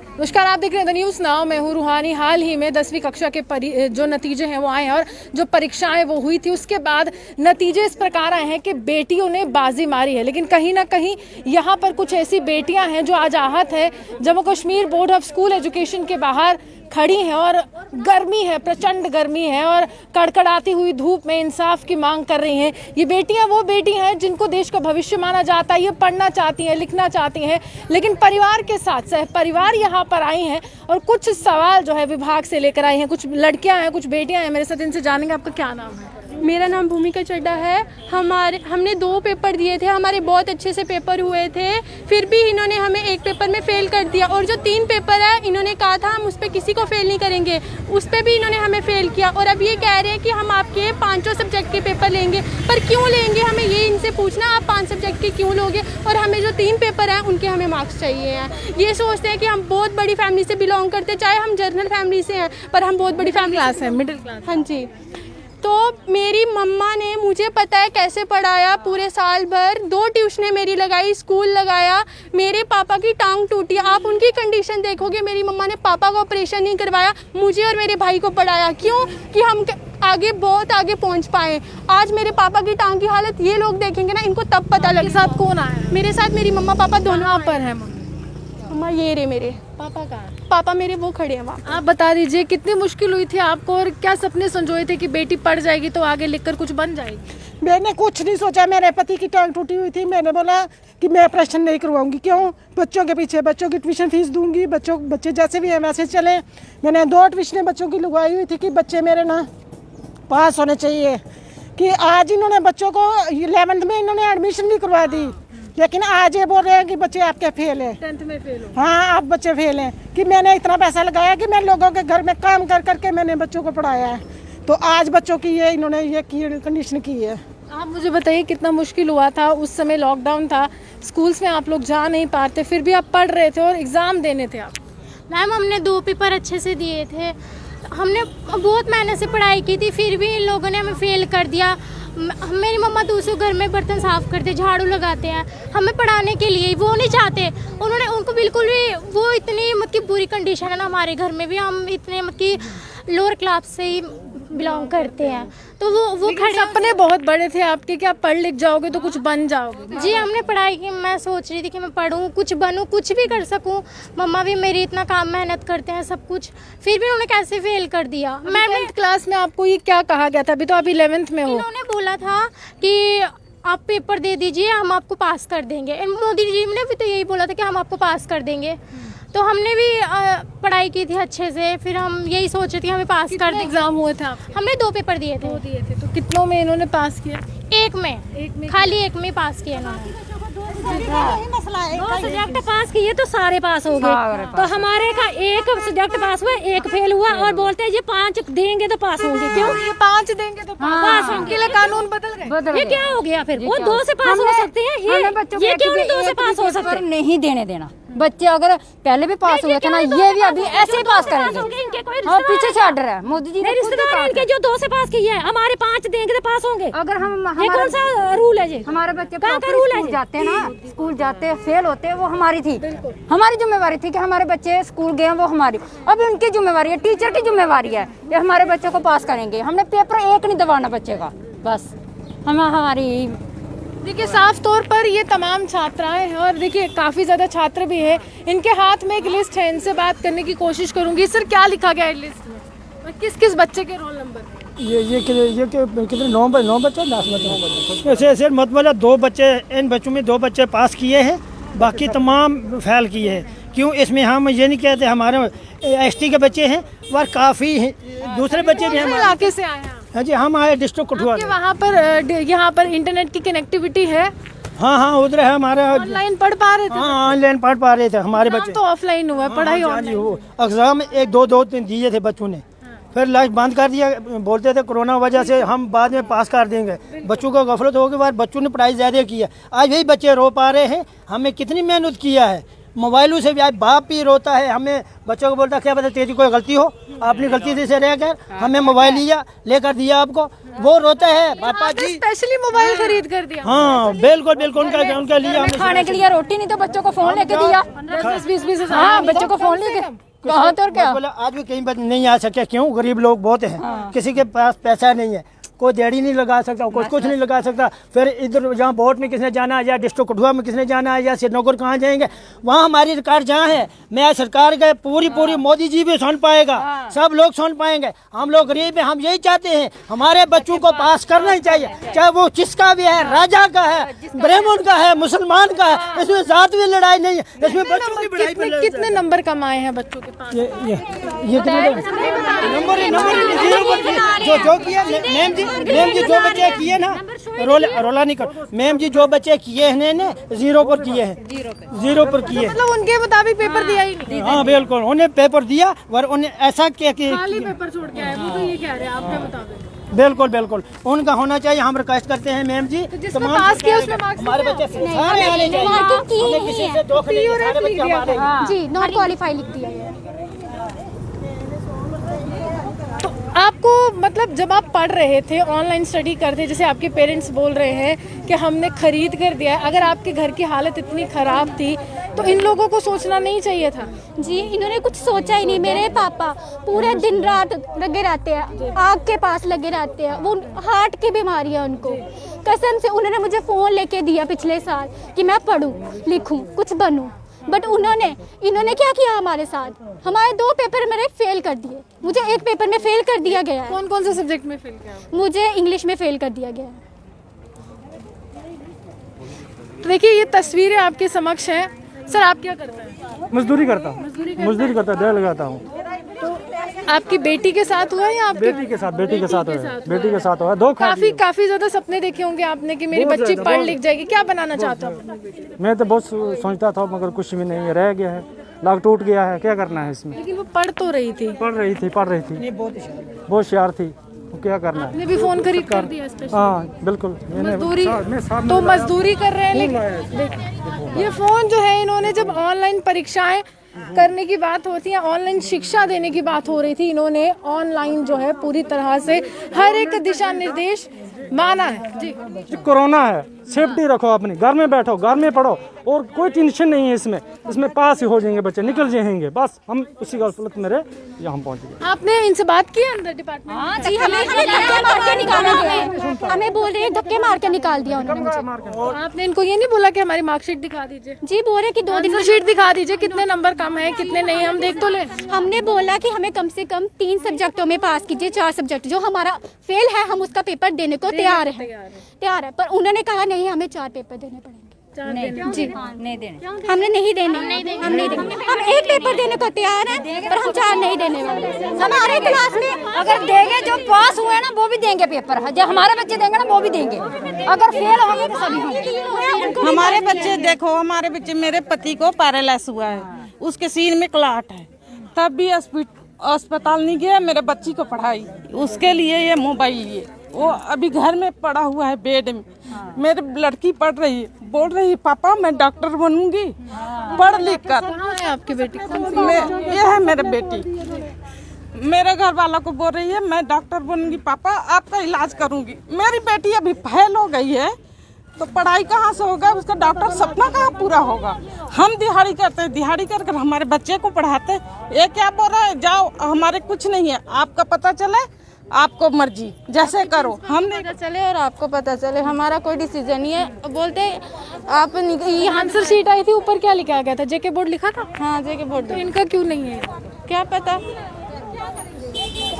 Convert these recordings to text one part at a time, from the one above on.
नमस्कार, आप देख रहे हैं द न्यूज़ नाउ। मैं हूँ रूहानी। हाल ही में 10वीं कक्षा के जो नतीजे हैं वो आए हैं और जो परीक्षाएं वो हुई थी उसके बाद नतीजे इस प्रकार आए हैं कि बेटियों ने बाजी मारी है। लेकिन कहीं ना कहीं यहाँ पर कुछ ऐसी बेटियां हैं जो आज आहत है। Jammu Kashmir board of school education के बाहर खड़ी हैं और गर्मी है, प्रचंड गर्मी है और कड़कड़ाती हुई धूप में इंसाफ की मांग कर रही हैं। ये बेटियां वो बेटी हैं जिनको देश का भविष्य माना जाता है। ये पढ़ना चाहती हैं, लिखना चाहती हैं, लेकिन परिवार के साथ सह परिवार यहाँ पर आई हैं और कुछ सवाल जो है विभाग से लेकर आई हैं। कुछ लड़कियां हैं, कुछ बेटियां हैं मेरे साथ, इनसे जानेंगे आपका क्या नाम है। मेरा नाम भूमिका चड्ढा है। हमने 2 पेपर दिए थे, हमारे बहुत अच्छे से पेपर हुए थे, फिर भी इन्होंने हमें एक पेपर में फेल कर दिया। और जो 3 पेपर है इन्होंने कहा था हम उस पर किसी को फेल नहीं करेंगे, उस पर भी इन्होंने हमें फेल किया। और अब ये कह रहे हैं कि हम आपके 5 सब्जेक्ट के पेपर लेंगे, पर क्यों लेंगे हमें ये इनसे पूछना, आप 5 सब्जेक्ट के क्यों लोगे। और हमें जो 3 पेपर हैं उनके हमें मार्क्स चाहिए हैं। ये सोचते हैं कि हम बहुत बड़ी फैमिली से बिलोंग करते, चाहे हम जनरल फैमिली से हैं, पर हम बहुत बड़ी फैमिली क्लास है, मिडिल क्लास। हाँ जी। तो मेरी मम्मा ने, मुझे पता है कैसे पढ़ाया, पूरे साल भर 2 ट्यूशनें मेरी लगाई, स्कूल लगाया। मेरे पापा की टांग टूटी, आप उनकी कंडीशन देखोगे। मेरी मम्मा ने पापा को ऑपरेशन नहीं करवाया, मुझे और मेरे भाई को पढ़ाया। क्यों? कि हम आगे, बहुत आगे पहुंच पाए। आज मेरे पापा की टांग की हालत ये लोग देखेंगे ना, इनको तब पता लगेगा। मेरे साथ कौन आया? मेरे साथ मेरी मम्मा पापा दोनों पर है। मम्मा ये रे, मेरे पापा कहाँ? पापा मेरे वो खड़े हैं वहाँ। आप बता दीजिए कितनी मुश्किल हुई थी आपको और क्या सपने संजोए थे कि बेटी पढ़ जाएगी तो आगे लिखकर कुछ बन जाएगी? मैंने कुछ नहीं सोचा। मेरे पति की टांग टूटी हुई थी, मैंने बोला कि मैं ऑपरेशन नहीं करवाऊंगी। क्यों? बच्चों के पीछे, बच्चों की ट्यूशन फीस दूंगी, बच्चे जैसे भी हैं वैसे चले। मैंने 2 ट्यूशनें बच्चों की लगवाई हुई थी कि बच्चे मेरे ना पास होने चाहिए। कि आज इन्होंने बच्चों को 11th में इन्होंने एडमिशन भी करवा दी, लेकिन आज ये बोल रहे हैं कि बच्चे आपके फेल हैं, 10th में फेल हो। हाँ, आप बच्चे फेल हैं। कि मैंने इतना पैसा लगाया कि मैं लोगों के घर में काम कर करके मैंने बच्चों को पढ़ाया है, तो आज बच्चों की ये इन्होंने ये कंडीशन की है। आप मुझे बताइए कितना मुश्किल हुआ था उस समय, लॉकडाउन था, स्कूल्स में आप लोग जा नहीं पाते, फिर भी आप पढ़ रहे थे और एग्ज़ाम देने थे आप। मैम हमने 2 पेपर अच्छे से दिए थे, हमने बहुत मेहनत से पढ़ाई की थी, फिर भी इन लोगों ने हमें फेल कर दिया। मेरी मम्मा दूसरों घर में बर्तन साफ़ करते, झाड़ू लगाते हैं, हमें पढ़ाने के लिए। वो नहीं चाहते, उनको बिल्कुल भी, वो इतनी मतलब बुरी कंडीशन है ना हमारे घर में भी, हम इतने मतलब लोअर क्लास से ही बिलोंग करते हैं। तो वो खड़े सपने बहुत बड़े थे आपके कि आप पढ़ लिख जाओगे तो कुछ बन जाओगे। जी, हमने पढ़ाई की, मैं सोच रही थी कि मैं पढ़ूं, कुछ बनूं, कुछ भी कर सकूं। मम्मा भी मेरी इतना काम मेहनत करते हैं सब कुछ, फिर भी उन्होंने कैसे फेल कर दिया। मैं 10th क्लास में आपको ये क्या कहा गया था? अभी तो आप 11th में हो। इन्होंने बोला था कि आप पेपर दे दीजिए, हम आपको पास कर देंगे। मोदी जी ने भी तो यही बोला था कि हम आपको पास कर देंगे। तो हमने भी पढ़ाई की थी अच्छे से, फिर हम यही सोचे थे हमें पास कर देंगे। एग्जाम हुए थे आप? हमने 2 पेपर दिए थे। तो कितनों में इन्होंने पास किया? एक में खाली एक में पास किया इन्होंने। 2 सब्जेक्ट पास किए तो सारे पास हो गए। तो हमारे का एक सब्जेक्ट पास हुआ, एक फेल हुआ, और बोलते हैं ये 5 देंगे तो पास होंगे। क्यों? ये 5 देंगे तो पास होंगे। कानून बदल गए। ये क्या हो गया फिर? वो 2 से पास हो सकते हैं, ये क्यों नहीं 2 से पास हो सकते? नहीं देने देना। बच्चे अगर पहले भी पास हुए थे ना, ये भी अभी ऐसे ही पास करेंगे। हाँ, पीछे से ऑर्डर है, मोदी जी ने रिश्तेदार इनके जो 2 से पास किए हैं, हमारे 5 देंगे तो पास होंगे। अगर ये कौन सा रूल है? ये हमारे बच्चे कहाँ का रूल है? जाते हैं ना, स्कूल जाते फेल होते, वो हमारी थी, हमारी जिम्मेवारी थी कि हमारे बच्चे स्कूल गए, वो हमारी। अब उनकी जिम्मेवारी है, टीचर की जिम्मेवारी है कि हमारे बच्चों को पास करेंगे। हमने पेपर एक नहीं दबाना बच्चे का, बस हमारी। देखिए, साफ तौर पर ये तमाम छात्राएं हैं और देखिए काफ़ी ज़्यादा छात्र भी हैं। इनके हाथ में एक लिस्ट है, इनसे बात करने की कोशिश करूंगी। सर, क्या लिखा गया है लिस्ट में? किस किस बच्चे के रोल नंबर? ये कितने 9 बच्चे 10 बच्चे ऐसे मतलब 2 बच्चे, इन बच्चों में 2 बच्चे पास किए हैं, बाकी तमाम फेल किए हैं। क्यों? इसमें हम ये नहीं कहते हमारे ST के बच्चे हैं, वह काफ़ी दूसरे बच्चे भी हैं। इलाके से आए हैं? हाँ जी, हम आए डिस्ट्रिक्ट कठुआ। वहाँ पर यहाँ पर इंटरनेट की कनेक्टिविटी है? हाँ, उधर है हमारा। ऑनलाइन पढ़ पा रहे थे? हाँ, ऑनलाइन पढ़ पा रहे थे हमारे बच्चे। तो ऑफलाइन हुआ पढ़ाई? एग्जाम 1-2 दिए थे बच्चों ने, फिर लास्ट बंद कर दिया। बोलते थे कोरोना वजह से हम बाद में पास कर देंगे। बच्चों को गफलत हो गई, बाद बच्चों ने पढ़ाई ज़्यादा की है। आज वही बच्चे रो पा रहे हैं। हमें कितनी मेहनत किया है, मोबाइलों से भी आज बाप भी रोता है, हमें बच्चों को बोलता क्या पता तेरी कोई गलती हो, अपनी गलती से रह कर हमें मोबाइल लेकर दिया आपको, वो रोता है पापा जी। स्पेशली मोबाइल खरीद कर दिया। हाँ बिल्कुल बिल्कुल, उनका लिया खाने के लिए रोटी नहीं तो बच्चों को फोन लेके दिया। 10-20 हाँ, बच्चों को फोन लेके कहाँ तो क्या। बोला आज भी कहीं नहीं आ सके, क्यों? गरीब लोग बहुत हैं, किसी के पास पैसा नहीं है, कोई देड़ी नहीं लगा सकता, कोई कुछ नहीं लगा सकता। फिर इधर जहाँ बोट में किसने जाना है, या डिस्ट्रिक्ट कठुआ में किसने जाना है, या श्रीनगर कहाँ जाएंगे, वहाँ हमारी सरकार जहाँ है, मैं सरकार के पूरी मोदी जी भी सुन पाएगा, सब लोग सुन पाएंगे। हम लोग गरीब हैं, हम यही चाहते हैं हमारे बच्चों को पास करना ही चाहिए, चाहे वो जिसका भी है, राजा का है, ब्राह्मण का है, मुसलमान का है, इसमें जात भी लड़ाई नहीं है, इसमें बच्चों की पढ़ाई पर कितने नंबर कमाए हैं बच्चों के पास? ये जो किया मैम जी जो बच्चे किए ना, रोला नहीं कर, मैम जी जो बच्चे किए हैं ना 0 पर किए हैं, 0 पर किए, मतलब उनके मुताबिक पेपर दिया ही नहीं। हाँ बिल्कुल, उन्हें पेपर दिया और उन्हें ऐसा क्या कि खाली पेपर छोड़ के आए, वो तो ये कह रहे हैं आपके मुताबिक। बिल्कुल बिल्कुल उनका होना चाहिए। हम रिक्वेस्ट करते हैं मैम जी, जिसमें पास किया उसमें मार्क्स हमारे बच्चे सारे आने चाहिए, हमें किसी से धोखा नहीं, सारे बच्चे हमारे। जी नॉट क्वालिफाई लिख दिया है। आपको मतलब जब आप पढ़ रहे थे, ऑनलाइन स्टडी करते, जैसे आपके पेरेंट्स बोल रहे हैं कि हमने खरीद कर दिया, अगर आपके घर की हालत इतनी ख़राब थी तो इन लोगों को सोचना नहीं चाहिए था? जी इन्होंने कुछ सोचा ही नहीं। मेरे पापा पूरे दिन रात लगे रहते हैं, आग के पास लगे रहते हैं, वो हार्ट की बीमारी है उनको। कसम से उन्होंने मुझे फ़ोन लेके दिया पिछले साल कि मैं पढूं, लिखूं, कुछ बनूं, बट इन्होंने क्या किया हमारे साथ, हमारे 2 पेपर मेरे फेल कर दिए। मुझे एक पेपर में फेल कर दिया गया है। कौन से सब्जेक्ट में फेल किया? मुझे इंग्लिश में फेल कर दिया गया है। तो देखिए ये तस्वीरें आपके समक्ष हैं। सर आप क्या करते हैं? मजदूरी करता हूँ, मजदूरी करता, देर लगाता हूँ। आपकी बेटी के साथ हुआ या आपके? बेटी के साथ हुआ। 2 काफी ज्यादा सपने देखे होंगे आपने कि मेरी बच्ची पढ़ लिख जाएगी। क्या बनाना चाहते हो? मैं तो बहुत सोचता था, मगर कुछ भी नहीं, रह गया है, लाख टूट गया है, क्या करना है इसमें। लेकिन वो पढ़ तो रही थी। पढ़ रही थी, बहुत होशियार थी, वो क्या करना है। आपने भी फोन खरीद कर दिया स्पेशल? हाँ बिल्कुल, मजदूरी तो मजदूरी कर रहे हैं। लेकिन ये फोन जो है, इन्होंने जब ऑनलाइन परीक्षाएं करने की बात होती है, ऑनलाइन शिक्षा देने की बात हो रही थी, इन्होंने ऑनलाइन जो है पूरी तरह से हर एक दिशा निर्देश माना है। जी कोरोना है, सेफ्टी रखो अपनी, घर में बैठो, घर में पढ़ो, और कोई टेंशन नहीं है इसमें पास ही हो जाएंगे बच्चे, निकल जाएंगे, बस हम उसी गलत मेरे यहाँ पहुँच गए। आपने इनसे बात की अंदर डिपार्टमेंट? जी हमें धक्के मार के निकाला गया, हमें बोल रहे हैं धक्के मार के निकाल दिया उन्होंने मुझे। आपने इनको ये नहीं बोला कि हमारी मार्कशीट दिखा दीजिए? जी बोल रहे कि 2 दिन में शीट दिखा दीजिए, कितने नंबर कम है कितने नहीं, हम देख तो ले। हमने बोला कि हमें कम से कम 3 सब्जेक्टों में पास कीजिए, 4 सब्जेक्ट जो हमारा फेल है हम उसका पेपर देने को तैयार है, पर उन्होंने कहा नहीं हमें 4 पेपर देने पड़ेंगे। जी नहीं देने, हमने नहीं देने, हम नहीं देंगे, हम 1 पेपर देने को तैयार हैं, पर हम 4 नहीं देने वाले। हमारे क्लास में अगर देंगे, जो पास हुए ना वो भी देंगे पेपर, जो हमारे बच्चे देंगे ना वो भी देंगे, अगर फेल होंगे तो सभी होंगे। हमारे बच्चे देखो, हमारे बच्चे, मेरे पति को पैरालाइज हुआ है, उसके सीन में क्लॉट है, तब भी अस्पताल नहीं गया मेरे बच्ची को पढ़ाई, उसके लिए ये मोबाइल लिए, वो अभी घर में पड़ा हुआ है बेड में। मेरी लड़की पढ़ रही है, बोल रही है पापा मैं डॉक्टर बनूंगी पढ़ लिख कर। कहाँ है आपकी बेटी? ये है मेरा बेटी, मेरे घर वाला को बोल रही है मैं डॉक्टर बनूंगी पापा, आपका इलाज करूंगी। मेरी बेटी अभी फेल हो गई है, तो पढ़ाई कहाँ से होगा, उसका डॉक्टर सपना कहाँ पूरा होगा। हम दिहाड़ी करते हैं, दिहाड़ी कर हमारे बच्चे को पढ़ाते। ये क्या बोल रहा है, जाओ हमारे कुछ नहीं है, आपका पता चले, आपको मर्जी जैसे करो, हम पता चले और आपको पता चले, हमारा कोई डिसीजन नहीं है। बोलते आप ये आंसर शीट आई थी, ऊपर क्या लिखा गया था? जेके बोर्ड लिखा था? हाँ जेके बोर्ड। तो इनका क्यों नहीं है, क्या पता।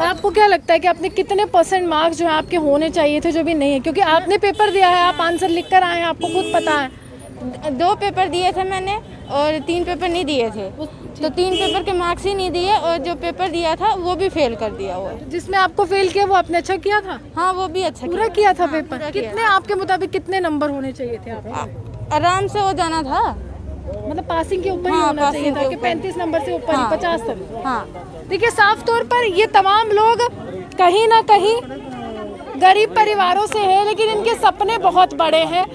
आपको क्या लगता है कि आपने कितने % मार्क्स जो है आपके होने चाहिए थे जो भी नहीं है? क्योंकि आपने पेपर दिया है, आप आंसर लिख कर आए हैं, आपको खुद पता है। 2 पेपर दिए थे मैंने और 3 पेपर नहीं दिए थे, तो 3 पेपर के मार्क्स ही नहीं दिए, और जो पेपर दिया था वो भी फेल कर दिया हुआ। जिसमें आपको फेल किया वो आपने अच्छा किया था? हाँ वो भी अच्छा पूरा किया था पेपर। कितने आपके मुताबिक कितने नंबर होने चाहिए थे आपको? आराम से हो जाना था, मतलब पासिंग के ऊपर ही होना चाहिए था कि 35 नंबर से ऊपर ही, 50 तक। हाँ देखिए साफ तौर पर ये तमाम लोग कहीं ना कहीं गरीब परिवारों से हैं, लेकिन इनके सपने बहुत बड़े हैं।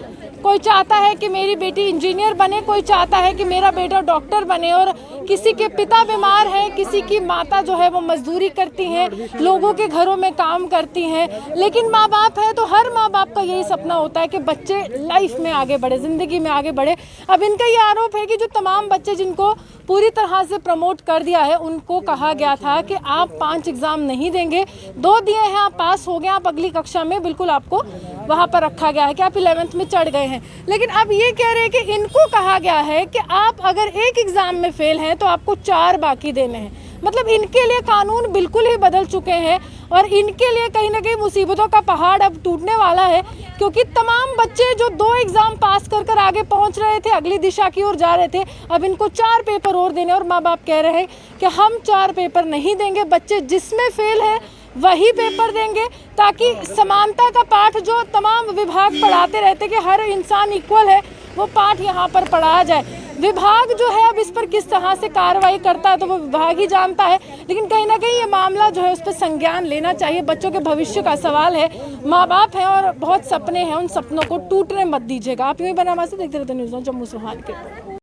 कोई चाहता है कि मेरी बेटी इंजीनियर बने, कोई चाहता है कि मेरा बेटा डॉक्टर बने, और किसी के पिता बीमार है, किसी की माता जो है वो मजदूरी करती हैं, लोगों के घरों में काम करती हैं। लेकिन माँ बाप है तो हर माँ बाप का यही सपना होता है कि बच्चे लाइफ में आगे बढ़े, ज़िंदगी में आगे बढ़े। अब इनका ये आरोप है कि जो तमाम बच्चे जिनको पूरी तरह से प्रमोट कर दिया है, उनको कहा गया था कि आप 5 एग्ज़ाम नहीं देंगे, 2 दिए हैं, आप पास हो गए, आप अगली कक्षा में बिल्कुल आपको वहाँ पर रखा गया है कि आप 11th में चढ़ गए हैं। लेकिन अब ये कह रहे हैं कि इनको कहा गया है कि आप अगर एक एग्ज़ाम में फेल हैं तो आपको 4 बाकी देने हैं। मतलब इनके लिए कानून बिल्कुल ही बदल चुके हैं और इनके लिए कहीं ना कहीं मुसीबतों का पहाड़ अब टूटने वाला है, क्योंकि तमाम बच्चे जो 2 एग्ज़ाम पास कर कर आगे पहुंच रहे थे, अगली दिशा की ओर जा रहे थे, अब इनको 4 पेपर और देने, और माँ बाप कह रहे हैं कि हम 4 पेपर नहीं देंगे, बच्चे जिसमें फेल है वही पेपर देंगे, ताकि समानता का पाठ जो तमाम विभाग पढ़ाते रहते कि हर इंसान इक्वल है, वो पाठ यहाँ पर पढ़ाया जाए। विभाग जो है अब इस पर किस तरह से कार्रवाई करता है तो वो विभाग ही जानता है, लेकिन कहीं ना कहीं ये मामला जो है उस पर संज्ञान लेना चाहिए। बच्चों के भविष्य का सवाल है, माँ बाप हैं और बहुत सपने हैं, उन सपनों को टूटने मत दीजिएगा। आप यूँ ही बना से देखते रहते न्यूज़ जम्मू से।